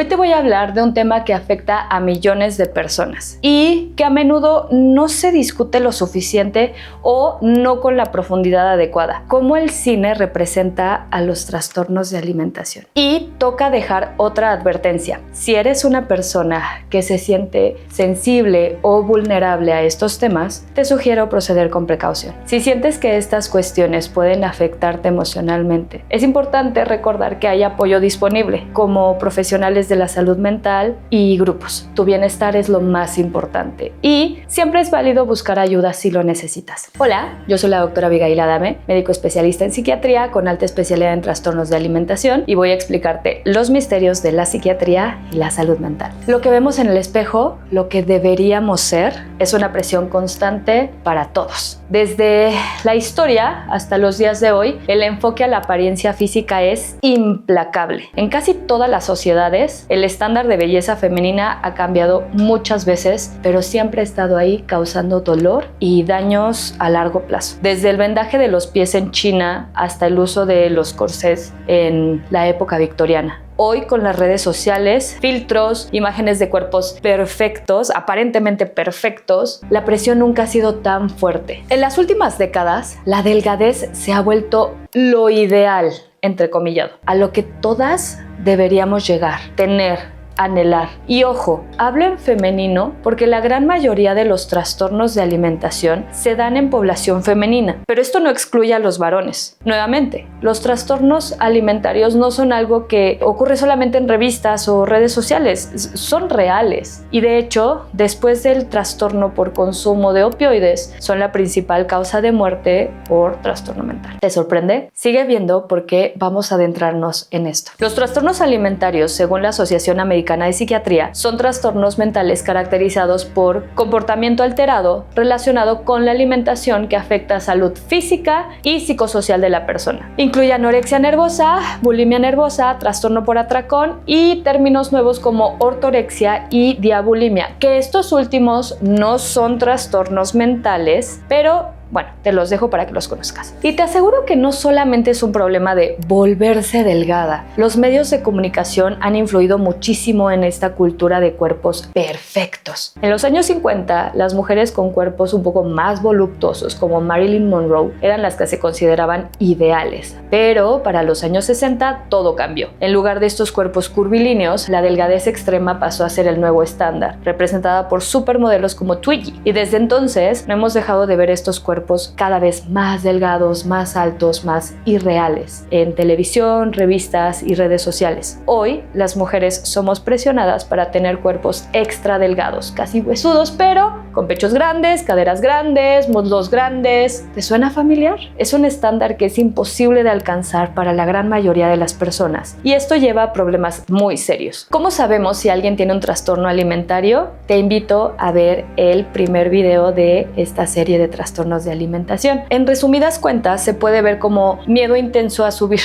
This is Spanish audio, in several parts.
Hoy te voy a hablar de un tema que afecta a millones de personas y que a menudo no se discute lo suficiente o no con la profundidad adecuada, cómo el cine representa a los trastornos de alimentación. Y toca dejar otra advertencia. Si eres una persona que se siente sensible o vulnerable a estos temas, te sugiero proceder con precaución. Si sientes que estas cuestiones pueden afectarte emocionalmente, es importante recordar que hay apoyo disponible, como profesionales de la salud mental y grupos. Tu bienestar es lo más importante y siempre es válido buscar ayuda si lo necesitas. Hola, yo soy la doctora Abigail Adame, médico especialista en psiquiatría con alta especialidad en trastornos de alimentación, y voy a explicarte los misterios de la psiquiatría y la salud mental. Lo que vemos en el espejo, lo que deberíamos ser, es una presión constante para todos. Desde la historia hasta los días de hoy, el enfoque a la apariencia física es implacable. En casi todas las sociedades, el estándar de belleza femenina ha cambiado muchas veces, pero siempre ha estado ahí causando dolor y daños a largo plazo. Desde el vendaje de los pies en China hasta el uso de los corsés en la época victoriana. Hoy, con las redes sociales, filtros, imágenes de cuerpos perfectos, aparentemente perfectos, la presión nunca ha sido tan fuerte. En las últimas décadas, la delgadez se ha vuelto lo ideal, entrecomillado, a lo que todas deberíamos llegar, tener, anhelar. Y ojo, hablo en femenino porque la gran mayoría de los trastornos de alimentación se dan en población femenina, pero esto no excluye a los varones. Nuevamente, los trastornos alimentarios no son algo que ocurre solamente en revistas o redes sociales, son reales. Y de hecho, después del trastorno por consumo de opioides, son la principal causa de muerte por trastorno mental. ¿Te sorprende? Sigue viendo porque vamos a adentrarnos en esto. Los trastornos alimentarios, según la Asociación Americana de Psiquiatría, son trastornos mentales caracterizados por comportamiento alterado relacionado con la alimentación que afecta a salud física y psicosocial de la persona. Incluye anorexia nervosa, bulimia nervosa, trastorno por atracón y términos nuevos como ortorexia y diabulimia, que estos últimos no son trastornos mentales, pero bueno, te los dejo para que los conozcas. Y te aseguro que no solamente es un problema de volverse delgada. Los medios de comunicación han influido muchísimo en esta cultura de cuerpos perfectos. En los años 50, las mujeres con cuerpos un poco más voluptuosos, como Marilyn Monroe, eran las que se consideraban ideales. Pero para los años 60, todo cambió. En lugar de estos cuerpos curvilíneos, la delgadez extrema pasó a ser el nuevo estándar, representada por supermodelos como Twiggy. Y desde entonces, no hemos dejado de ver estos cuerpos cada vez más delgados, más altos, más irreales en televisión, revistas y redes sociales. Hoy, las mujeres somos presionadas para tener cuerpos extra delgados, casi huesudos, pero con pechos grandes, caderas grandes, muslos grandes. ¿Te suena familiar? Es un estándar que es imposible de alcanzar para la gran mayoría de las personas, y esto lleva a problemas muy serios. ¿Cómo sabemos si alguien tiene un trastorno alimentario? Te invito a ver el primer video de esta serie de trastornos de alimentación. En resumidas cuentas, se puede ver como miedo intenso a subir.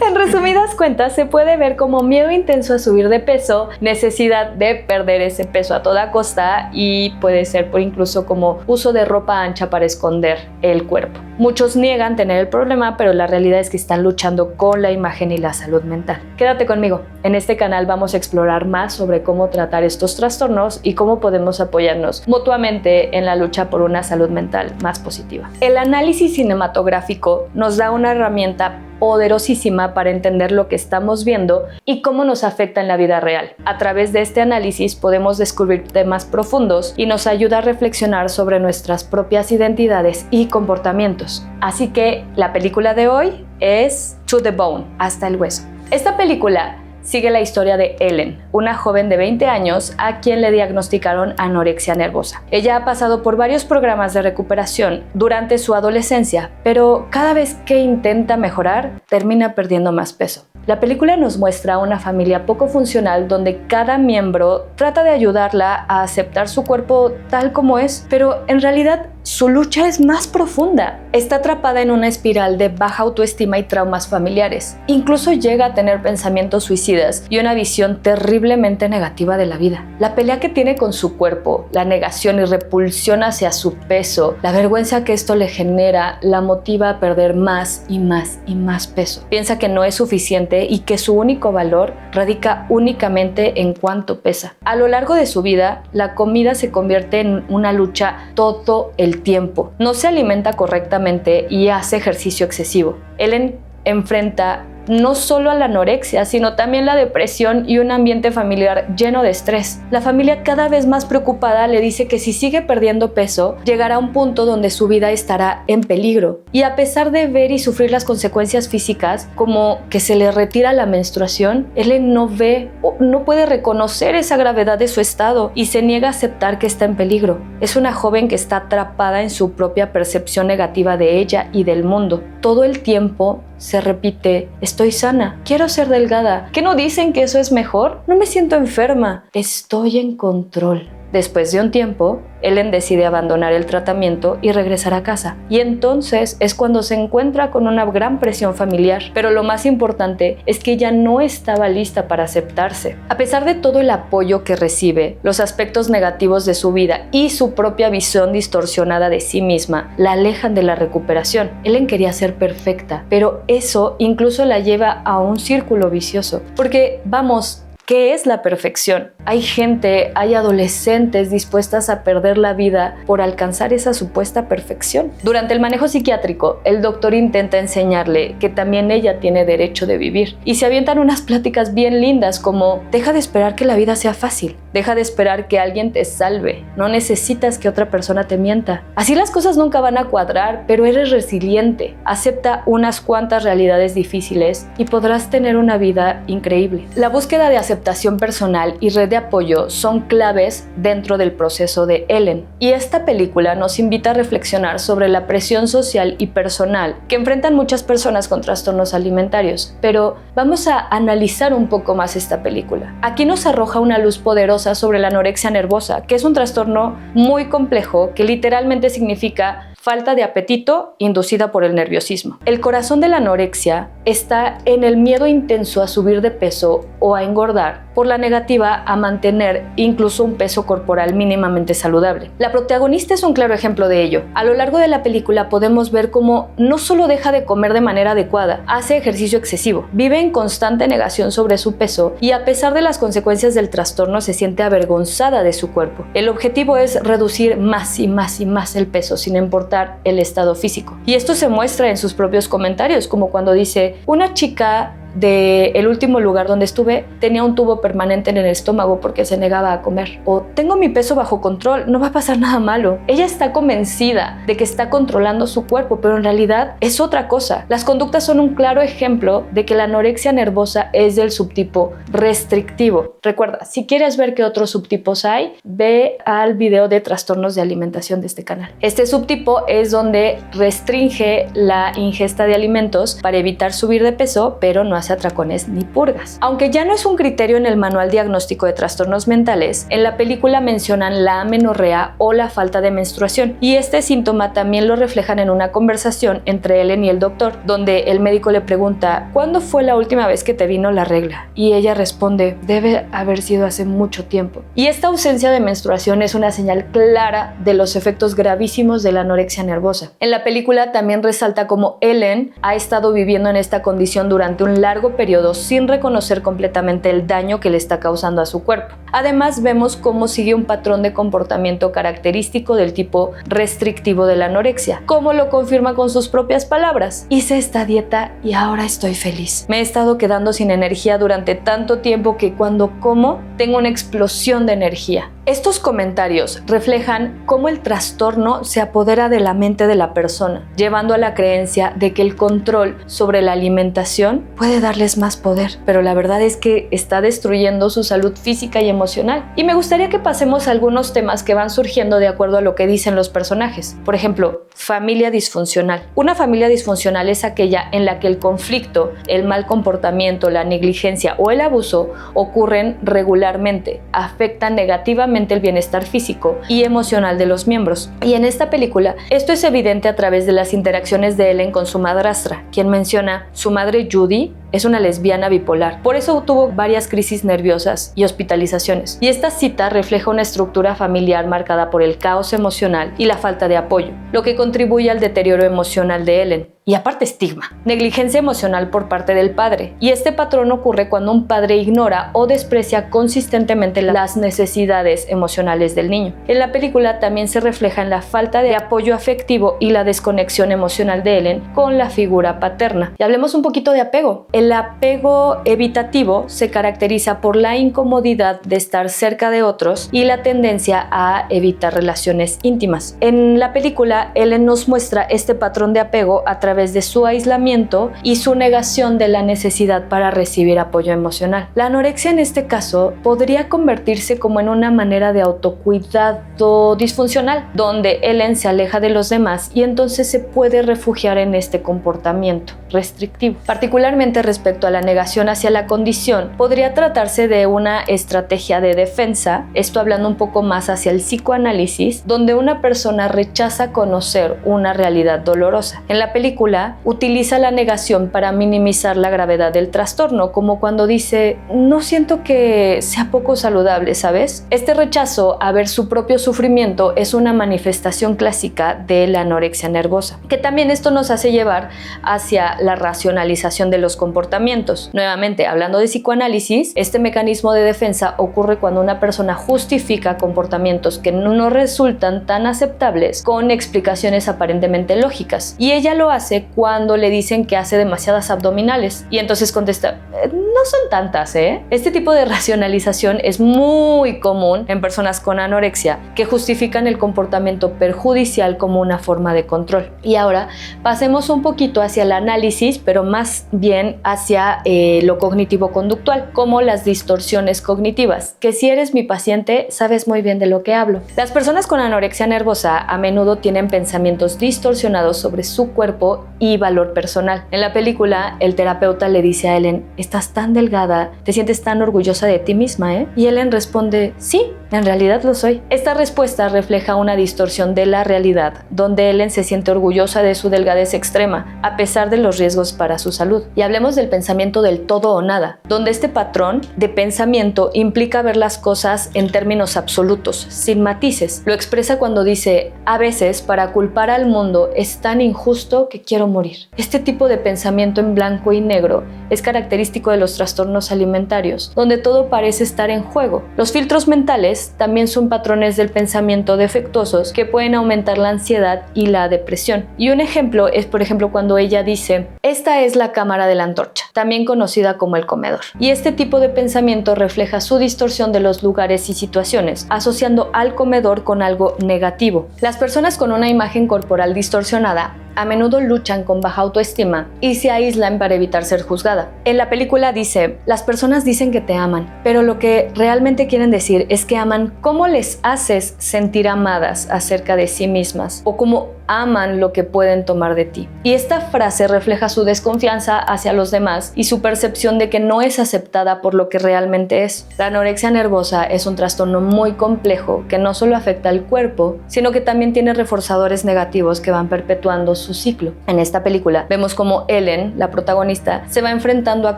En resumidas cuentas, se puede ver como miedo intenso a subir de peso, necesidad de perder ese peso a toda costa, y puede ser por incluso como uso de ropa ancha para esconder el cuerpo. Muchos niegan tener el problema, pero la realidad es que están luchando con la imagen y la salud mental. Quédate conmigo. En este canal vamos a explorar más sobre cómo tratar estos trastornos y cómo podemos apoyarnos mutuamente en la lucha por una salud mental más positiva. El análisis cinematográfico nos da una herramienta poderosísima para entender lo que estamos viendo y cómo nos afecta en la vida real. A través de este análisis podemos descubrir temas profundos y nos ayuda a reflexionar sobre nuestras propias identidades y comportamientos. Así que la película de hoy es To the Bone, hasta el hueso. Esta película sigue la historia de Ellen, una joven de 20 años a quien le diagnosticaron anorexia nervosa. Ella ha pasado por varios programas de recuperación durante su adolescencia, pero cada vez que intenta mejorar, termina perdiendo más peso. La película nos muestra una familia poco funcional donde cada miembro trata de ayudarla a aceptar su cuerpo tal como es, pero en realidad su lucha es más profunda. Está atrapada en una espiral de baja autoestima y traumas familiares. Incluso llega a tener pensamientos suicidas y una visión terriblemente negativa de la vida. La pelea que tiene con su cuerpo, la negación y repulsión hacia su peso, la vergüenza que esto le genera, la motiva a perder más y más y más peso. Piensa que no es suficiente y que su único valor radica únicamente en cuánto pesa. A lo largo de su vida, la comida se convierte en una lucha todo el tiempo. No se alimenta correctamente y hace ejercicio excesivo. Ellen enfrenta no solo a la anorexia, sino también la depresión y un ambiente familiar lleno de estrés. La familia, cada vez más preocupada, le dice que si sigue perdiendo peso, llegará a un punto donde su vida estará en peligro. Y a pesar de ver y sufrir las consecuencias físicas, como que se le retira la menstruación, Ellen no ve o no puede reconocer esa gravedad de su estado y se niega a aceptar que está en peligro. Es una joven que está atrapada en su propia percepción negativa de ella y del mundo. Todo el tiempo se repite: estoy sana, quiero ser delgada. ¿Qué no dicen que eso es mejor? No me siento enferma, estoy en control. Después de un tiempo, Ellen decide abandonar el tratamiento y regresar a casa. Y entonces es cuando se encuentra con una gran presión familiar. Pero lo más importante es que ella no estaba lista para aceptarse. A pesar de todo el apoyo que recibe, los aspectos negativos de su vida y su propia visión distorsionada de sí misma la alejan de la recuperación. Ellen quería ser perfecta, pero eso incluso la lleva a un círculo vicioso. Porque, vamos, ¿qué es la perfección? Hay adolescentes dispuestas a perder la vida por alcanzar esa supuesta perfección. Durante el manejo psiquiátrico, el doctor intenta enseñarle que también ella tiene derecho de vivir. Y se avientan unas pláticas bien lindas como: deja de esperar que la vida sea fácil, deja de esperar que alguien te salve, no necesitas que otra persona te mienta. Así las cosas nunca van a cuadrar, pero eres resiliente, acepta unas cuantas realidades difíciles y podrás tener una vida increíble. La búsqueda de aceptación personal y red de apoyo son claves dentro del proceso de Ellen. Y esta película nos invita a reflexionar sobre la presión social y personal que enfrentan muchas personas con trastornos alimentarios. Pero vamos a analizar un poco más esta película. Aquí nos arroja una luz poderosa sobre la anorexia nervosa, que es un trastorno muy complejo que literalmente significa falta de apetito inducida por el nerviosismo. El corazón de la anorexia está en el miedo intenso a subir de peso o a engordar por la negativa a mantener incluso un peso corporal mínimamente saludable. La protagonista es un claro ejemplo de ello. A lo largo de la película podemos ver cómo no solo deja de comer de manera adecuada, hace ejercicio excesivo, vive en constante negación sobre su peso y a pesar de las consecuencias del trastorno se siente avergonzada de su cuerpo. El objetivo es reducir más y más y más el peso sin importar el estado físico. Y esto se muestra en sus propios comentarios, como cuando dice: una chica del último lugar donde estuve tenía un tubo permanente en el estómago porque se negaba a comer. O tengo mi peso bajo control, no va a pasar nada malo. Ella está convencida de que está controlando su cuerpo, pero en realidad es otra cosa. Las conductas son un claro ejemplo de que la anorexia nervosa es del subtipo restrictivo. Recuerda, si quieres ver qué otros subtipos hay, ve al video de trastornos de alimentación de este canal. Este subtipo es donde restringe la ingesta de alimentos para evitar subir de peso, pero no hace atracones ni purgas. Aunque ya no es un criterio en el manual diagnóstico de trastornos mentales, en la película mencionan la amenorrea o la falta de menstruación, y este síntoma también lo reflejan en una conversación entre Ellen y el doctor, donde el médico le pregunta: ¿cuándo fue la última vez que te vino la regla? Y ella responde: debe haber sido hace mucho tiempo. Y esta ausencia de menstruación es una señal clara de los efectos gravísimos de la anorexia nervosa. En la película también resalta cómo Ellen ha estado viviendo en esta condición durante un largo periodo sin reconocer completamente el daño que le está causando a su cuerpo. Además, vemos cómo sigue un patrón de comportamiento característico del tipo restrictivo de la anorexia, como lo confirma con sus propias palabras: hice esta dieta y ahora estoy feliz. Me he estado quedando sin energía durante tanto tiempo que cuando como tengo una explosión de energía. Estos comentarios reflejan cómo el trastorno se apodera de la mente de la persona, llevando a la creencia de que el control sobre la alimentación puede darles más poder, pero la verdad es que está destruyendo su salud física y emocional. Y me gustaría que pasemos a algunos temas que van surgiendo de acuerdo a lo que dicen los personajes. Por ejemplo, familia disfuncional. Una familia disfuncional es aquella en la que el conflicto, el mal comportamiento, la negligencia o el abuso ocurren regularmente, afectan negativamente solamente el bienestar físico y emocional de los miembros. Y en esta película, esto es evidente a través de las interacciones de Ellen con su madrastra, quien menciona: su madre Judy es una lesbiana bipolar, por eso tuvo varias crisis nerviosas y hospitalizaciones. Y esta cita refleja una estructura familiar marcada por el caos emocional y la falta de apoyo, lo que contribuye al deterioro emocional de Ellen. Y aparte estigma, negligencia emocional por parte del padre. Y este patrón ocurre cuando un padre ignora o desprecia consistentemente las necesidades emocionales del niño. En la película también se refleja en la falta de apoyo afectivo y la desconexión emocional de Ellen con la figura paterna. Y hablemos un poquito de apego. El apego evitativo se caracteriza por la incomodidad de estar cerca de otros y la tendencia a evitar relaciones íntimas. En la película, Ellen nos muestra este patrón de apego a través de su aislamiento y su negación de la necesidad para recibir apoyo emocional. La anorexia en este caso podría convertirse como en una manera de autocuidado disfuncional, donde Ellen se aleja de los demás y entonces se puede refugiar en este comportamiento restrictivo. Particularmente respecto a la negación hacia la condición, podría tratarse de una estrategia de defensa, esto hablando un poco más hacia el psicoanálisis, donde una persona rechaza conocer una realidad dolorosa. En la película utiliza la negación para minimizar la gravedad del trastorno, como cuando dice: no siento que sea poco saludable, ¿sabes? Este rechazo a ver su propio sufrimiento es una manifestación clásica de la anorexia nervosa, que también esto nos hace llevar hacia la racionalización de los comportamientos. Nuevamente, hablando de psicoanálisis, este mecanismo de defensa ocurre cuando una persona justifica comportamientos que no resultan tan aceptables con explicaciones aparentemente lógicas, y ella lo hace cuando le dicen que hace demasiadas abdominales y entonces contesta: no son tantas, ¿eh? Este tipo de racionalización es muy común en personas con anorexia que justifican el comportamiento perjudicial como una forma de control. Y ahora pasemos un poquito hacia el análisis, pero más bien hacia lo cognitivo-conductual, como las distorsiones cognitivas, que si eres mi paciente sabes muy bien de lo que hablo. Las personas con anorexia nervosa a menudo tienen pensamientos distorsionados sobre su cuerpo y valor personal. En la película, el terapeuta le dice a Ellen: estás tan delgada, te sientes tan orgullosa de ti misma, ¿eh? Y Ellen responde: sí, en realidad lo soy. Esta respuesta refleja una distorsión de la realidad, donde Ellen se siente orgullosa de su delgadez extrema, a pesar de los riesgos para su salud. Y hablemos del pensamiento del todo o nada, donde este patrón de pensamiento implica ver las cosas en términos absolutos, sin matices. Lo expresa cuando dice: a veces, para culpar al mundo es tan injusto que quiero morir. Este tipo de pensamiento en blanco y negro es característico de los trastornos alimentarios, donde todo parece estar en juego. Los filtros mentales también son patrones del pensamiento defectuosos que pueden aumentar la ansiedad y la depresión. Y un ejemplo es, por ejemplo, cuando ella dice: esta es la cámara de la antorcha, también conocida como el comedor. Y este tipo de pensamiento refleja su distorsión de los lugares y situaciones, asociando al comedor con algo negativo. Las personas con una imagen corporal distorsionada a menudo luchan con baja autoestima y se aíslan para evitar ser juzgada. En la película dice: las personas dicen que te aman, pero lo que realmente quieren decir es que aman cómo les haces sentir amadas acerca de sí mismas o cómo aman lo que pueden tomar de ti. Y esta frase refleja su desconfianza hacia los demás y su percepción de que no es aceptada por lo que realmente es. La anorexia nervosa es un trastorno muy complejo que no solo afecta al cuerpo, sino que también tiene reforzadores negativos que van perpetuando su ciclo. En esta película vemos cómo Ellen, la protagonista, se va enfrentando a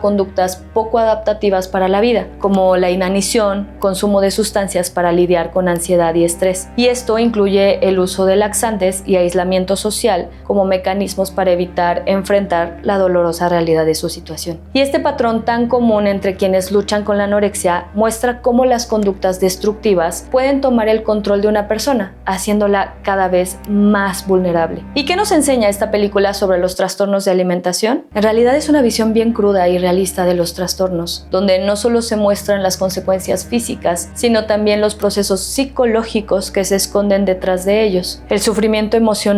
conductas poco adaptativas para la vida, como la inanición, consumo de sustancias para lidiar con ansiedad y estrés. Y esto incluye el uso de laxantes y aislamiento social como mecanismos para evitar enfrentar la dolorosa realidad de su situación. Y este patrón tan común entre quienes luchan con la anorexia muestra cómo las conductas destructivas pueden tomar el control de una persona, haciéndola cada vez más vulnerable. ¿Y qué nos enseña esta película sobre los trastornos de alimentación? En realidad es una visión bien cruda y realista de los trastornos, donde no solo se muestran las consecuencias físicas, sino también los procesos psicológicos que se esconden detrás de ellos. El sufrimiento emocional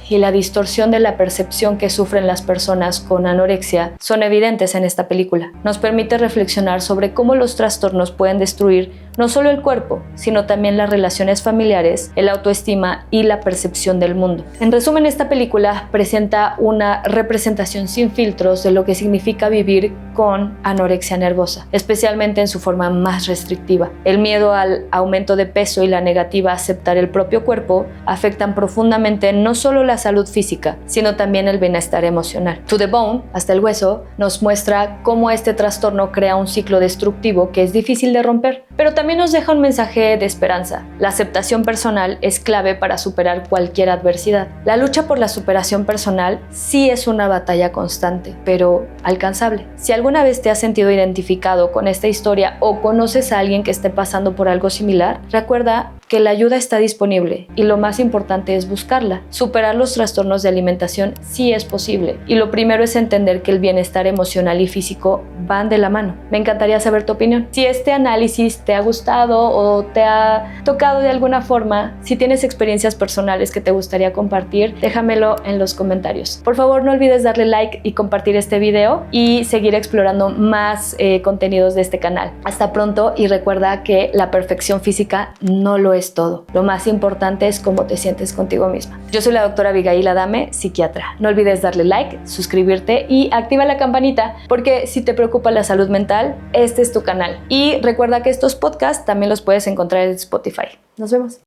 y la distorsión de la percepción que sufren las personas con anorexia son evidentes en esta película. Nos permite reflexionar sobre cómo los trastornos pueden destruir no solo el cuerpo, sino también las relaciones familiares, el autoestima y la percepción del mundo. En resumen, esta película presenta una representación sin filtros de lo que significa vivir con anorexia nervosa, especialmente en su forma más restrictiva. El miedo al aumento de peso y la negativa a aceptar el propio cuerpo afectan profundamente no solo la salud física, sino también el bienestar emocional. To the Bone, hasta el hueso, nos muestra cómo este trastorno crea un ciclo destructivo que es difícil de romper, pero también nos deja un mensaje de esperanza. La aceptación personal es clave para superar cualquier adversidad. La lucha por la superación personal sí es una batalla constante, pero alcanzable. Si alguna vez te has sentido identificado con esta historia o conoces a alguien que esté pasando por algo similar, recuerda que la ayuda está disponible y lo más importante es buscarla. Superar los trastornos de alimentación sí es posible y lo primero es entender que el bienestar emocional y físico van de la mano. Me encantaría saber tu opinión. Si este análisis te ha gustado o te ha tocado de alguna forma, si tienes experiencias personales que te gustaría compartir, déjamelo en los comentarios. Por favor, no olvides darle like y compartir este video y seguir explorando más contenidos de este canal. Hasta pronto y recuerda que la perfección física no lo es todo. Lo más importante es cómo te sientes contigo misma. Yo soy la doctora Abigail Adame, psiquiatra. No olvides darle like, suscribirte y activa la campanita porque si te preocupa la salud mental, este es tu canal. Y recuerda que estos podcasts también los puedes encontrar en Spotify. Nos vemos.